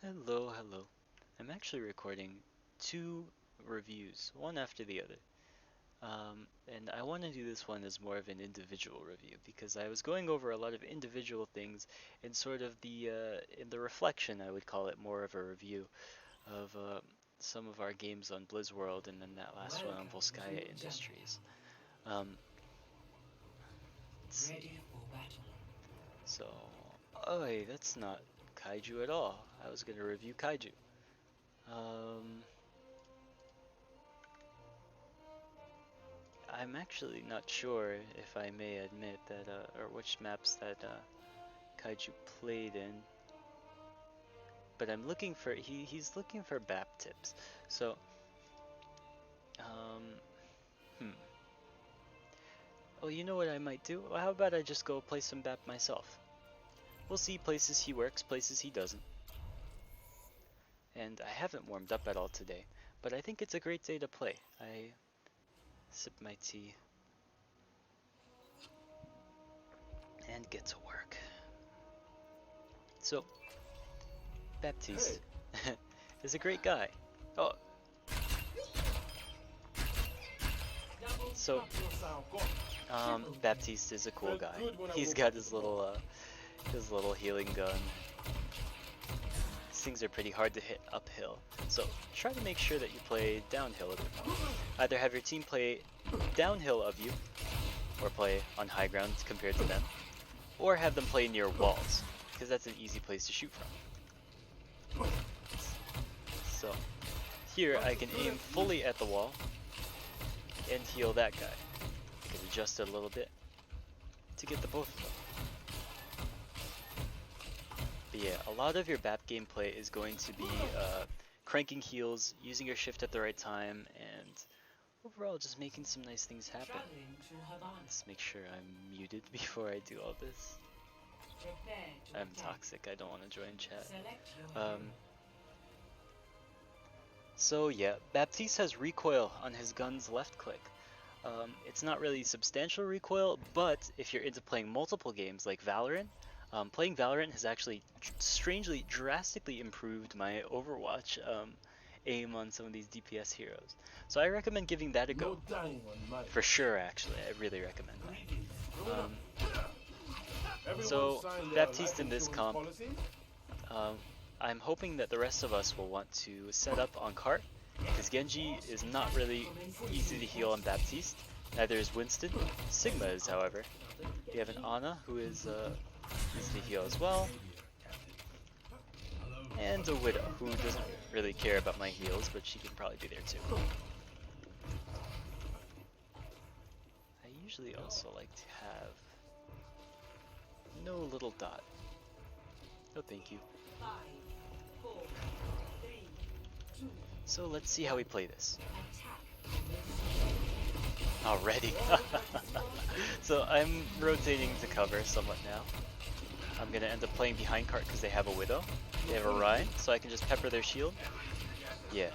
Hello, hello. I'm actually recording two reviews, one after the other. And I want to do this one as more of an individual review because I was going over a lot of individual things in sort of in the reflection, I would call it more of a review of some of our games on Blizzworld and then that last one on Welcome to Volskaya the jungle. Industries. Um, let's see. Ready for battle. So, oh, hey, that's not Kaiju at all. I was gonna review Kaiju. Um, I'm actually not sure if I may admit that, or which maps that Kaiju played in, but I'm looking for, he's looking for Bap tips. So, um, hmm. Oh, you know what I might do? Well, how about I just go play some Bap myself? We'll see places he works, places he doesn't. And I haven't warmed up at all today, but I think it's a great day to play. I sip my tea and get to work. So, Baptiste is a great guy. Oh, so Baptiste is a cool guy. He's got his little healing gun. These things are pretty hard to hit uphill, so try to make sure that you play downhill a bit more. Either have your team play downhill of you, or play on high ground compared to them, or have them play near walls, because that's an easy place to shoot from. So here I can aim fully at the wall and heal that guy. I can adjust it a little bit to get the both of them. But yeah, a lot of your BAP gameplay is going to be cranking heals, using your shift at the right time, and overall just making some nice things happen. Let's make sure I'm muted before I do all this. I'm toxic, I don't want to join chat. So yeah, Baptiste has recoil on his gun's left click. It's not really substantial recoil, but if you're into playing multiple games like Valorant, playing Valorant has actually strangely drastically improved my Overwatch aim on some of these DPS heroes. So I recommend giving that a go. For sure, actually, I really recommend that. So Baptiste in this comp, I'm hoping that the rest of us will want to set up on cart, because Genji is not really easy to heal on Baptiste. Neither is Winston. Sigma is, however. You have an Ana who is easy to heal as well. And a Widow who doesn't really care about my heals, but she can probably be there too. I usually also like to have no little dot. No thank you. So let's see how we play this. Already. So I'm rotating to cover somewhat now. I'm gonna end up playing behind cart because they have a Widow. They have a Ryan, so I can just pepper their shield. Yeah,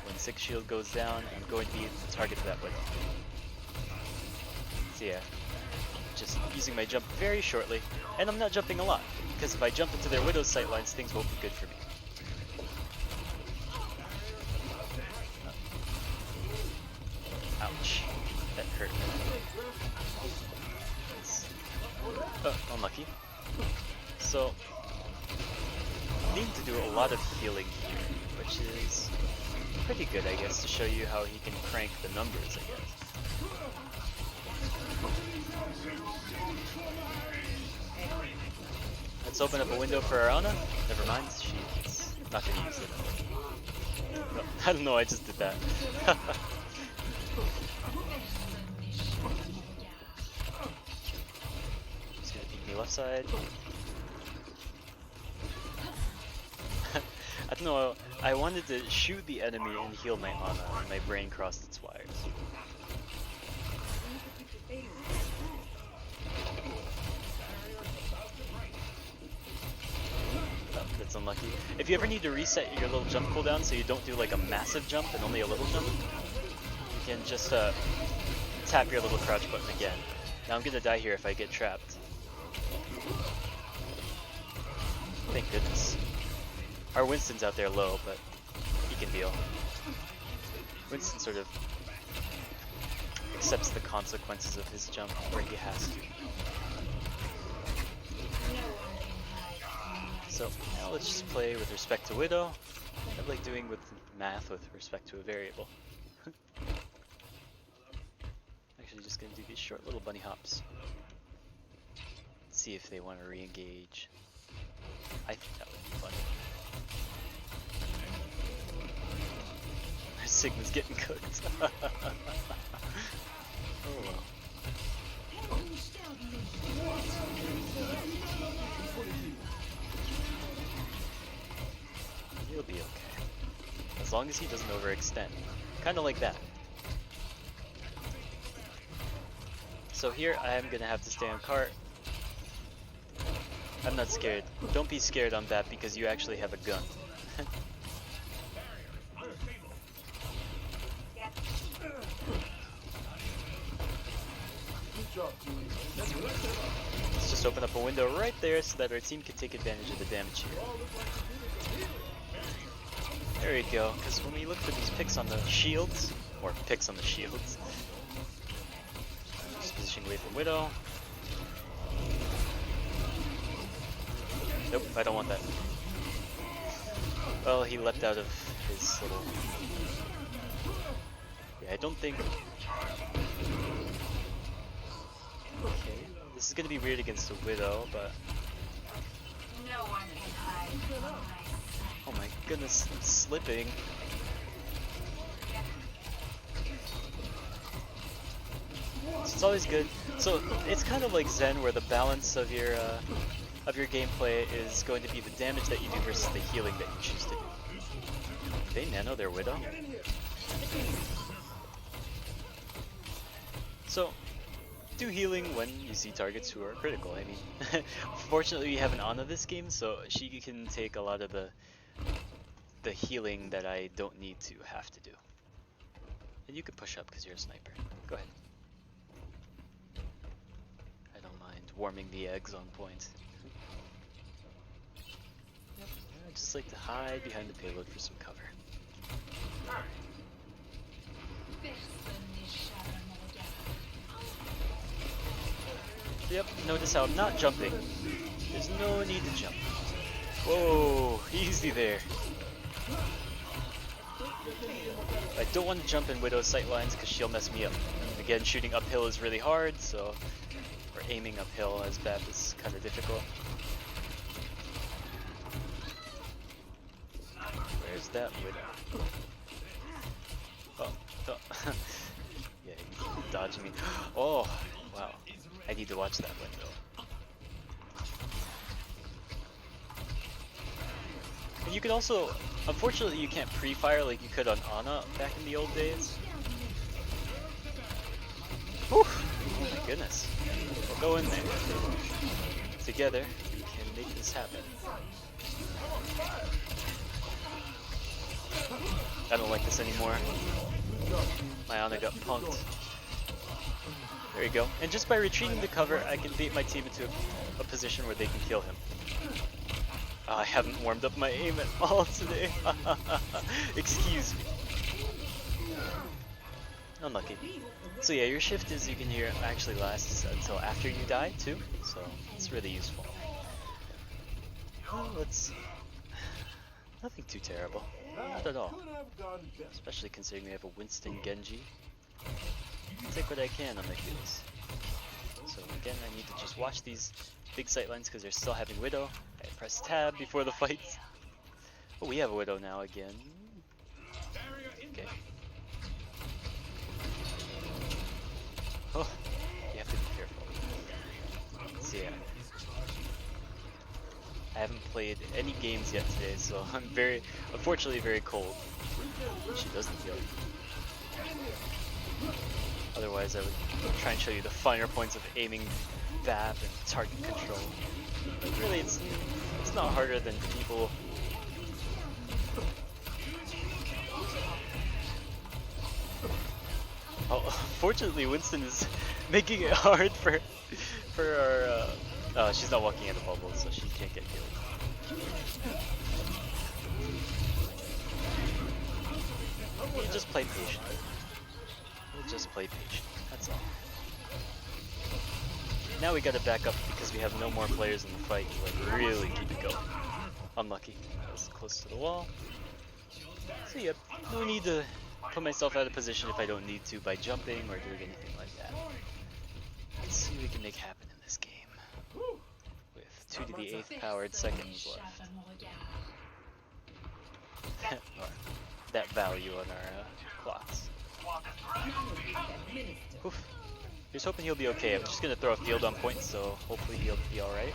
when 6 shield goes down, I'm going to be the target of that Widow. So yeah, just using my jump very shortly, and I'm not jumping a lot, because if I jump into their Widow's sightlines, things won't be good for me. Ouch, that hurt. Oh, unlucky. So, I need to do a lot of healing here, which is pretty good, I guess, to show you how he can crank the numbers, I guess. Let's open up a window for Arana. Never mind, she's not going to use it. No, I don't know, I just did that. Just gonna peek me left side. I don't know, I wanted to shoot the enemy and heal my Ana, and my brain crossed its wires. Oh, that's unlucky. If you ever need to reset your little jump cooldown so you don't do like a massive jump and only a little jump, you can just tap your little crouch button again. Now I'm gonna die here if I get trapped. Thank goodness. Our Winston's out there low, but he can deal. Winston sort of accepts the consequences of his jump where he has to. So now let's just play with respect to Widow. I like doing with math with respect to a variable. Actually just gonna do these short little bunny hops. See if they want to re-engage. I think that would be fun. Sigma's getting cooked. Oh well. He'll be okay. As long as he doesn't overextend. Kinda like that. So here I am gonna have to stay on cart. I'm not scared. Don't be scared on that because you actually have a gun. Let's just open up a window right there so that our team can take advantage of the damage here. There we go, because when we look for these picks on the shields, or picks on the shields, just positioning away from Widow. Nope, I don't want that. Well, he leapt out of his little... Yeah, I don't think... Okay, this is gonna be weird against a Widow, but... Oh my goodness, I'm slipping. So it's always good. So it's kind of like Zen, where the balance of your gameplay is going to be the damage that you do versus the healing that you choose to do. They nano their Widow. So do healing when you see targets who are critical. I mean, fortunately we have an Ana this game, so she can take a lot of the healing that I don't need to have to do. And you can push up because you're a sniper. Go ahead. I don't mind warming the eggs on point. Yep. I just like to hide behind the payload for some cover. Yep, notice how I'm not jumping. There's no need to jump. Whoa, easy there. I don't want to jump in Widow's sightlines because she'll mess me up. Again, shooting uphill is really hard, so... Or aiming uphill as Bap is kind of difficult. Where's that Widow? Oh, oh. Yeah, he's dodging me. Oh, wow. I need to watch that window. And you can also, unfortunately you can't pre-fire like you could on Ana back in the old days. Whew. Oh my goodness. We'll go in there. Together, we can make this happen. I don't like this anymore. My Ana got punked. There you go. And just by retreating to cover, I can bait my team into a position where they can kill him. I haven't warmed up my aim at all today. Excuse me. Unlucky. So yeah, your shift is you can hear actually lasts until after you die too, so it's really useful. Well, let's... Nothing too terrible. Not at all. Especially considering we have a Winston Genji. I'll take what I can on my heels. So again, I need to just watch these big sightlines because they're still having Widow. I press tab before the fight. Oh, we have a Widow now again. Okay. Oh, you have to be careful. So yeah. I haven't played any games yet today, so I'm unfortunately very cold. She doesn't heal. Otherwise I would try and show you the finer points of aiming Bap and target control. But really it's not harder than people... Oh, fortunately Winston is making it hard for our... she's not walking in the bubble, so she can't get killed. just play patient. We'll just play patient. That's all. Now we gotta back up because we have no more players in the fight to like really keep it going. Unlucky. I was close to the wall. So yep, no need to put myself out of position if I don't need to by jumping or doing anything like that. Let's see what we can make happen in this game. With 2 to the 8th powered seconds left. Or that value on our clocks. Oof. Here's hoping he'll be okay. I'm just gonna throw a field on point, so hopefully he'll be alright.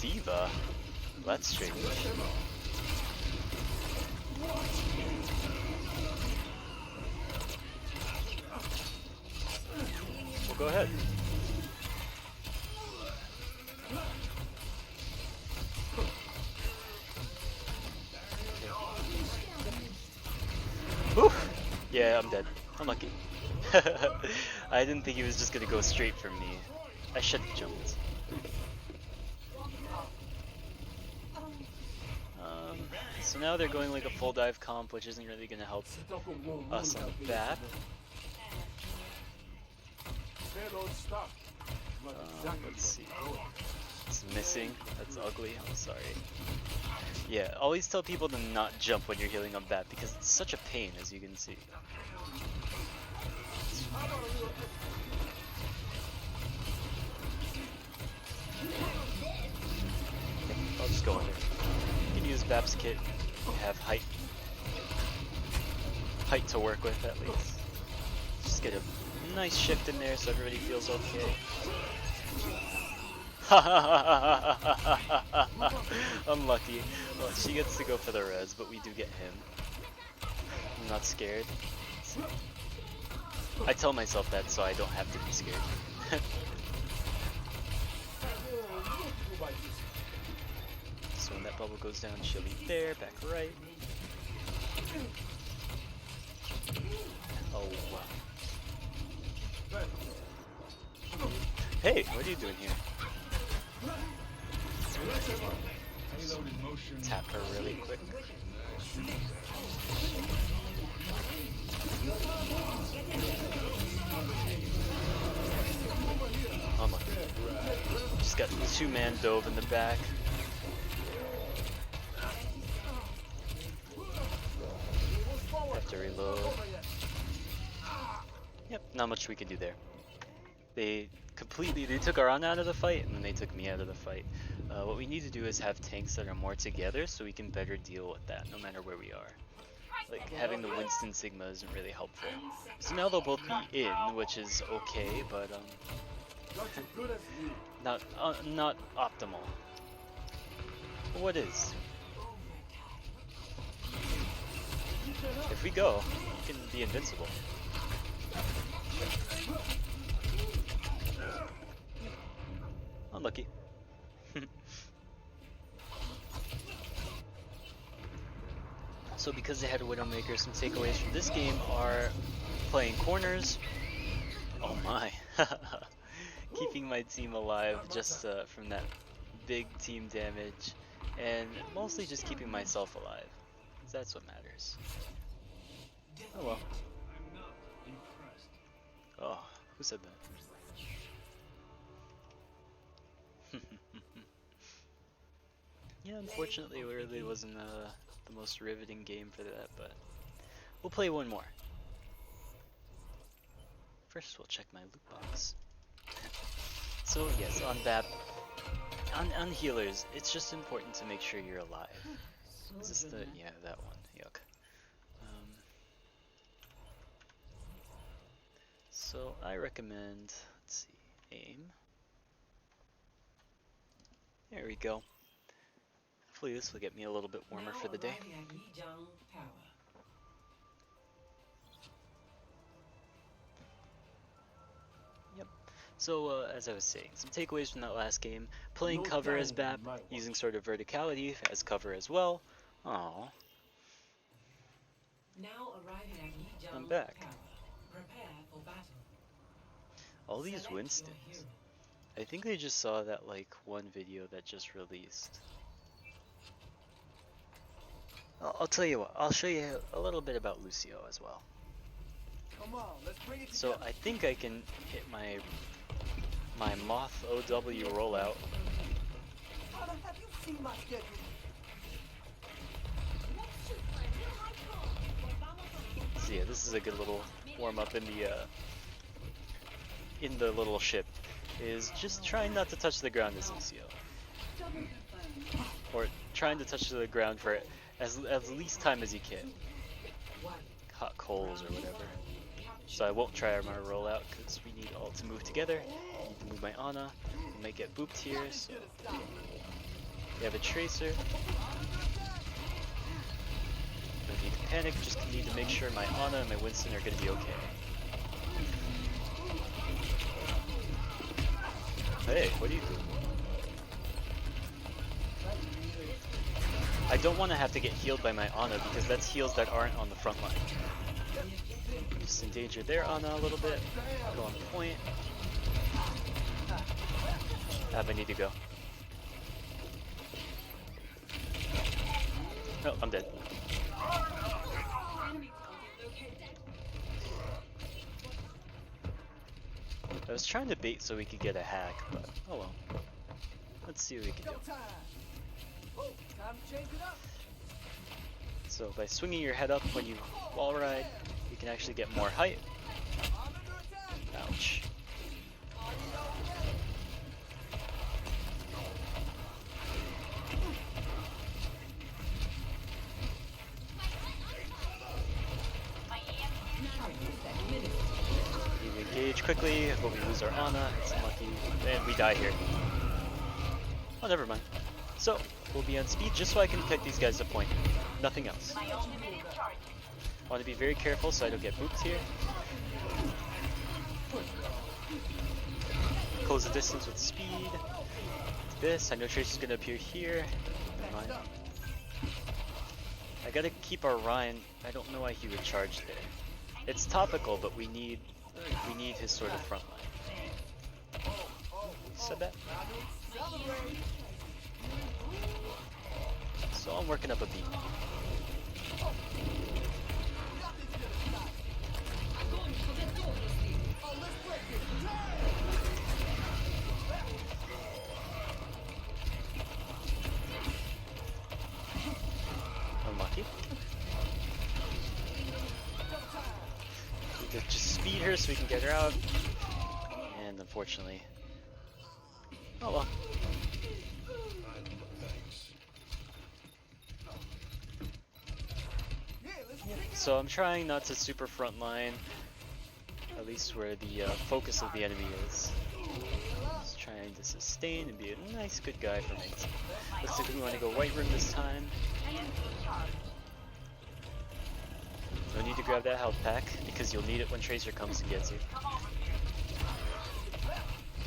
Diva? That's strange. We'll go ahead. Whew. Yeah, I'm dead. Unlucky. I didn't think he was just gonna go straight for me. I should have jumped. So now they're going like a full dive comp, which isn't really gonna help us on the Bap. Let's see. It's missing. That's ugly. I'm sorry. Yeah, always tell people to not jump when you're healing on Bap because it's such a pain, as you can see. I'll just go in there. You can use Bap's kit. You have height to work with at least. Just get a nice shift in there so everybody feels okay. Unlucky. Well, she gets to go for the res, but we do get him. I'm not scared. I tell myself that so I don't have to be scared. So when that bubble goes down, she'll be there, back right. Oh wow. Hey, what are you doing here? Tap her really quick. Oh my. Just got 2-man dove in the back. Have to reload. Yep, not much we can do there. They took our Ana out of the fight, and then they took me out of the fight. What we need to do is have tanks that are more together so we can better deal with that, no matter where we are. Like, having the Winston Sigma isn't really helpful. So now they'll both be in, which is okay, but not optimal. But what is? If we go, we can be invincible. Unlucky. So because they had a Widowmaker, some takeaways from this game are playing corners. Oh my. Keeping my team alive just from that big team damage. And mostly just keeping myself alive. That's what matters. Oh well. Oh, who said that? Yeah, unfortunately it really wasn't the most riveting game for that, but we'll play one more. First we'll check my loot box. So yes, on Bap, on healers, it's just important to make sure you're alive. Is this the, yeah, that one, yuck. So I recommend, let's see, aim. There we go. Hopefully this will get me a little bit warmer for the day. Yep. So as I was saying, some takeaways from that last game. Playing cover as Bap, using sort of verticality as cover as well. Aww. I'm back. All these Winstons. I think they just saw that like one video that just released. I'll tell you what, I'll show you a little bit about Lucio as well. Come on, let's bring it So together. I think I can hit my Moth OW rollout. Father, have you seen my schedule? So yeah, this is a good little warm up in the little ship. Is just trying not to touch the ground as Lucio, or trying to touch the ground for as least time as you can. Hot coals or whatever. So I won't try my rollout because we need all to move together. I need to move my Ana. I might get booped here, so we have a tracer. Don't need to panic, just need to make sure my Ana and my Winston are going to be okay. Hey, what are you doing? I don't want to have to get healed by my Ana because that's heals that aren't on the front line. Just endanger their Ana a little bit. Go on point. I need to go. Oh, I'm dead. I was trying to bait so we could get a hack, but oh well. Let's see what we can do. Time to change it up. So by swinging your head up when you wall ride, you can actually get more height. Ouch. You engage quickly, but we lose our Ana. It's unlucky, and we die here. Oh, never mind. So we'll be on speed just so I can get these guys to point. Nothing else. I want to be very careful so I don't get booped here. Close the distance with speed. This, I know Tracer's gonna appear here. Never mind. I gotta keep our Ryan. I don't know why he would charge there. It's topical, but we need his sort of front line. Said that? So I'm working up a beat. Unlucky. Need to just speed her so we can get her out. And unfortunately, oh well. So I'm trying not to super front line, at least where the focus of the enemy is. Just trying to sustain and be a nice good guy for me. Looks like we want to go white room this time. No need to grab that health pack, because you'll need it when Tracer comes and gets you.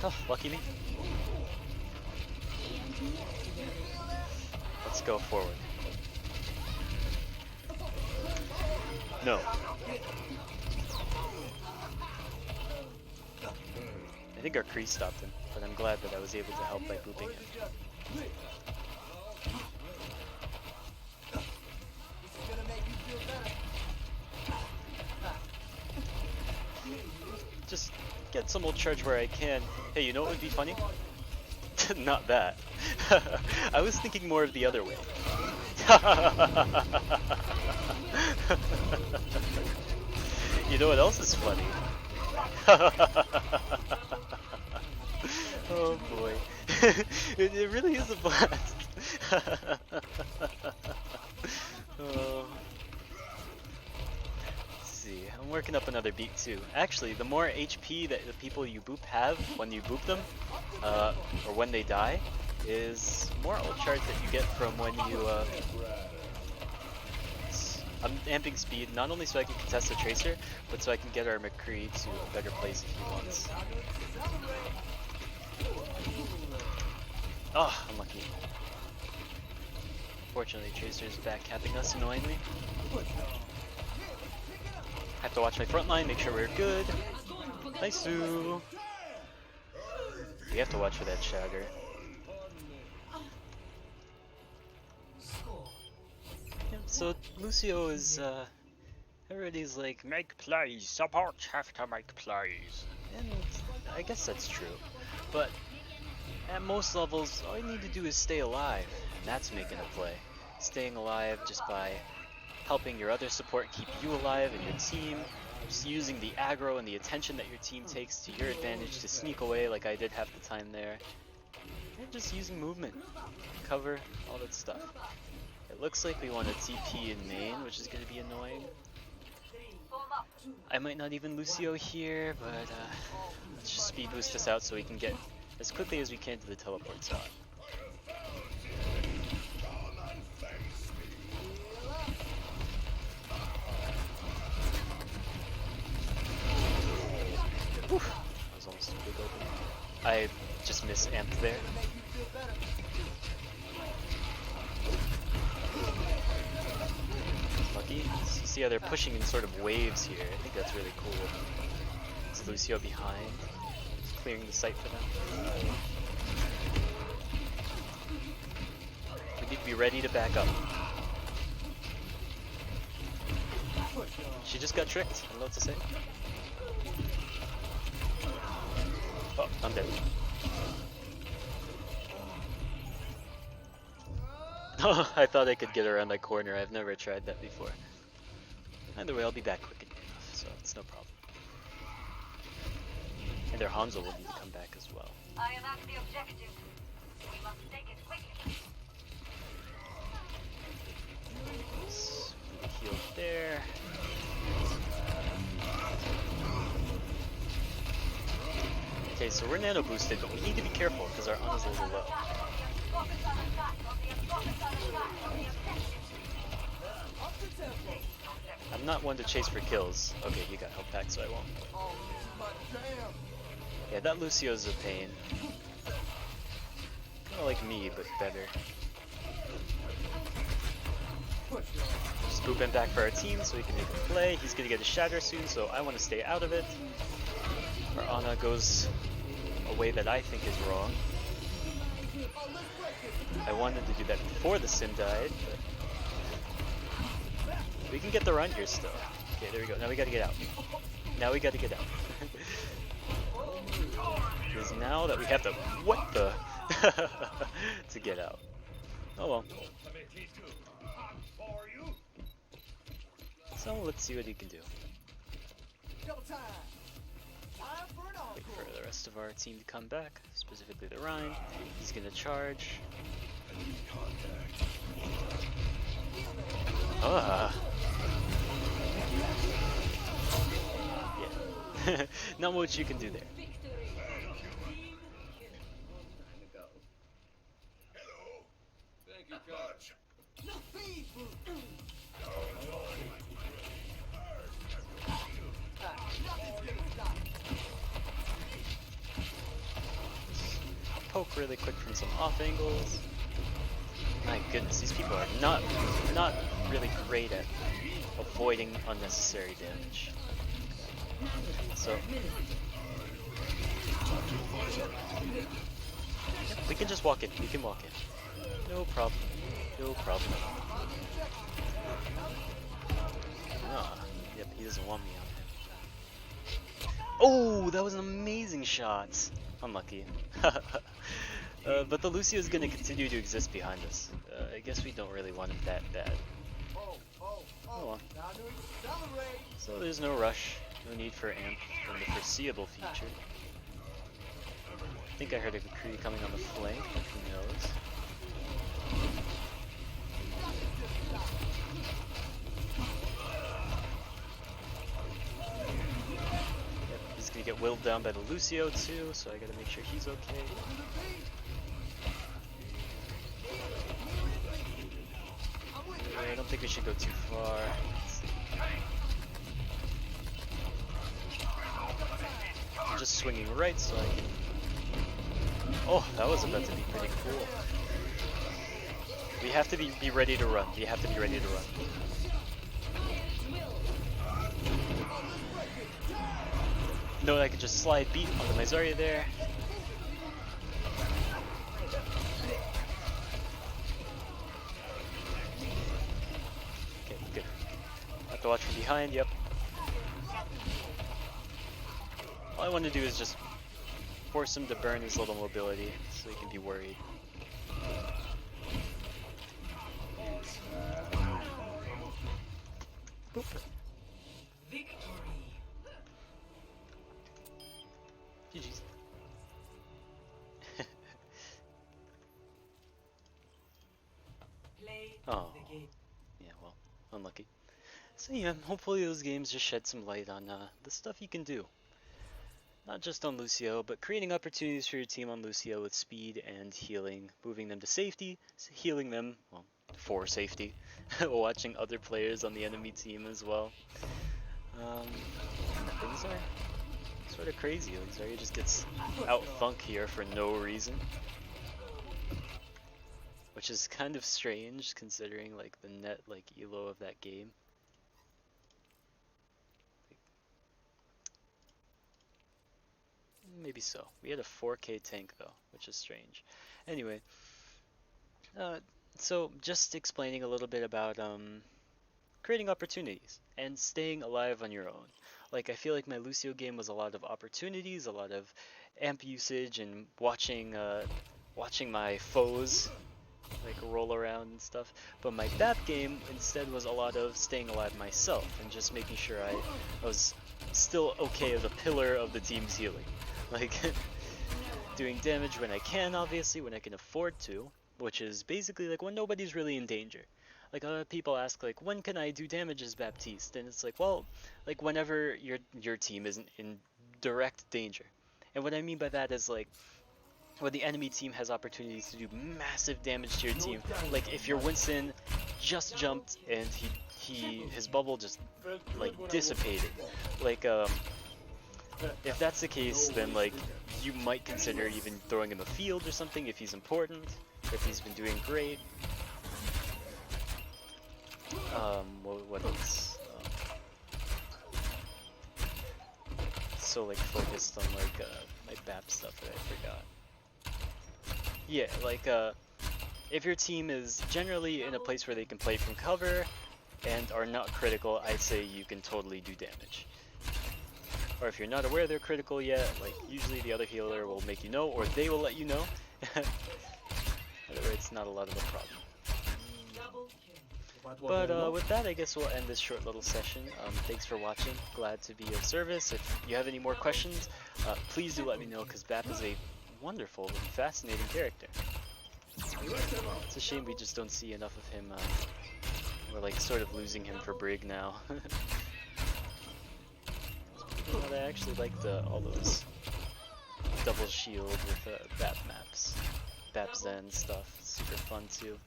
Oh, lucky me. Let's go forward. No. I think our Kree stopped him, but I'm glad that I was able to help by booping him. Just get some old charge where I can. Hey, you know what would be funny? Not that. I was thinking more of the other way. You know what else is funny? Oh boy. It really is a blast. Oh. Let's see, I'm working up another beat too. Actually, the more HP that the people you boop have when you boop them, or when they die, is more ult charge that you get from when you, I'm amping speed, not only so I can contest the Tracer, but so I can get our McCree to a better place if he wants. Oh, unlucky. Fortunately, Tracer's back capping us annoyingly. Have to watch my front line, make sure we're good. Nice-oo. We have to watch for that Shagger. So Lucio is, everybody's like, make plays, support have to make plays. And I guess that's true. But at most levels, all you need to do is stay alive, and that's making a play. Staying alive just by helping your other support keep you alive and your team, just using the aggro and the attention that your team takes to your advantage to sneak away like I did half the time there. And just using movement, cover, all that stuff. It looks like we want a TP in main, which is going to be annoying. I might not even Lucio here, but let's just speed boost us out so we can get as quickly as we can to the teleport spot. Whew, that was almost a big opening. I just misamped there. Lucky. You see how they're pushing in sort of waves here. I think that's really cool. It's Lucio behind, just clearing the site for them. We need to be ready to back up. She just got tricked. I don't know what to say. Oh, I'm dead. Oh, I thought I could get around that corner. I've never tried that before. Either way, I'll be back quick enough, so it's no problem. And their Hanzo will need to come back as well. I am at the objective. We must take it quickly. Heal there. Okay, so we're nano boosted, but we need to be careful because our Ana's a little low. I'm not one to chase for kills. Okay, you got health pack, so I won't. Yeah, that Lucio's a pain. Kinda like me, but better. Just boop him back for our team so we can make a play. He's gonna get a shatter soon, so I want to stay out of it. Our Ana goes a way that I think is wrong. I wanted to do that before the sim died, but we can get the run here still. Okay, there we go. Now we gotta get out. Now we gotta get out. Because now that we have to, what the, to get out. Oh well. So let's see what he can do. Wait for the rest of our team to come back, specifically the Rhine. He's gonna charge. Ah. Yeah. Not much you can do there. Poke really quick from some off angles. My goodness, these people are not really great at avoiding unnecessary damage. So we can just walk in. We can walk in. No problem. No problem. Ah, yep, he doesn't want me on him. Oh, that was an amazing shot. Unlucky. But the Lucio is going to continue to exist behind us. I guess we don't really want him that bad. Oh well. So there's no rush, no need for amp in the foreseeable future. I think I heard a McCree coming on the flank, but who knows. Yep, he's gonna get whittled down by the Lucio too, so I gotta make sure he's okay. I don't think we should go too far. I'm just swinging right so I can... Oh, that was about to be pretty cool. We have to be ready to run. We have to be ready to run. No, I could just slide beat onto my Zarya there. to watch from behind, yep. All I want to do is just force him to burn his little mobility so he can be worried. Boop. GG's. Oh, yeah, well, unlucky. So yeah, hopefully those games just shed some light on the stuff you can do. Not just on Lucio, but creating opportunities for your team on Lucio with speed and healing, moving them to safety, healing them, well, for safety, watching other players on the enemy team as well. Things are sort of crazy. Like Zarya just gets out thunk here for no reason. Which is kind of strange considering like the net like elo of that game. Maybe so. We had a 4K tank though, which is strange. Anyway, so just explaining a little bit about creating opportunities and staying alive on your own. Like I feel like my Lucio game was a lot of opportunities, a lot of amp usage, and watching my foes like roll around and stuff. But my Bap game instead was a lot of staying alive myself and just making sure I was still okay as a pillar of the team's healing. Like doing damage when I can, obviously, when I can afford to, which is basically like when nobody's really in danger. Like a lot of people ask like, when can I do damage as Baptiste? And it's like, well, like whenever your team isn't in direct danger. And what I mean by that is like when the enemy team has opportunities to do massive damage to your team. Like if your Winston just jumped and his bubble just like dissipated. Like if that's the case, then like you might consider even throwing him a field or something if he's important, if he's been doing great. What else? So like focused on like my BAP stuff that I forgot. Yeah, like if your team is generally in a place where they can play from cover and are not critical, I'd say you can totally do damage. Or if you're not aware they're critical yet, like usually the other healer will make you know, or they will let you know. Otherwise, it's not a lot of a problem. But with that, I guess we'll end this short little session. Thanks for watching. Glad to be of service. If you have any more questions, please do let me know, because Bap is a wonderful and fascinating character. It's a shame we just don't see enough of him. We're like sort of losing him for Brig now. But I actually liked all those double shield with Bap maps, Bap Zen stuff. Super fun too.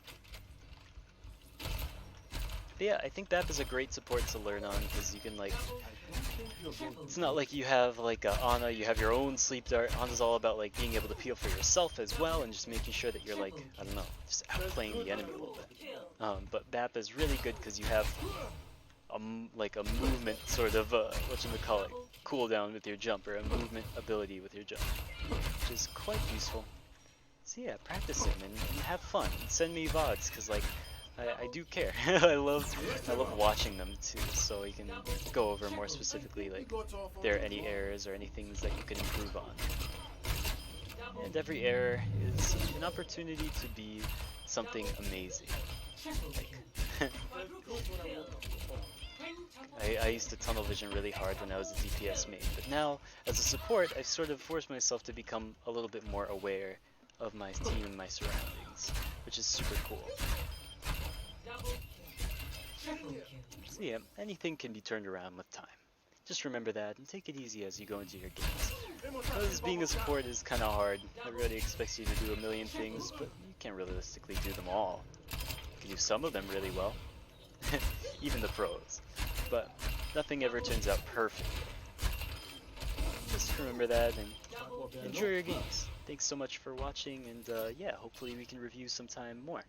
But yeah, I think Bap is a great support to learn on, because you can like, it's not like you have like Ana, you have your own sleep dart. Ana's all about like being able to peel for yourself as well, and just making sure that you're like, I don't know, just outplaying the enemy a little bit. But Bap is really good because you have like a movement sort of whatchamacallit, cooldown with your jump, or a movement ability with your jump, which is quite useful. So yeah, practice him and have fun. Send me vods, because like I do care. I love watching them too, so you can go over more specifically like if there are any errors or any things that you can improve on. And every error is an opportunity to be something amazing. Like I used to tunnel vision really hard when I was a DPS main, but now as a support I've sort of forced myself to become a little bit more aware of my team and my surroundings, which is super cool. So yeah, anything can be turned around with time. Just remember that and take it easy as you go into your games. Because being a support is kind of hard. Everybody expects you to do a million things, but you can't realistically do them all. You can do some of them really well. Even the pros. But nothing ever turns out perfect. Just remember that and enjoy your games. Thanks so much for watching, and yeah, hopefully we can review sometime more.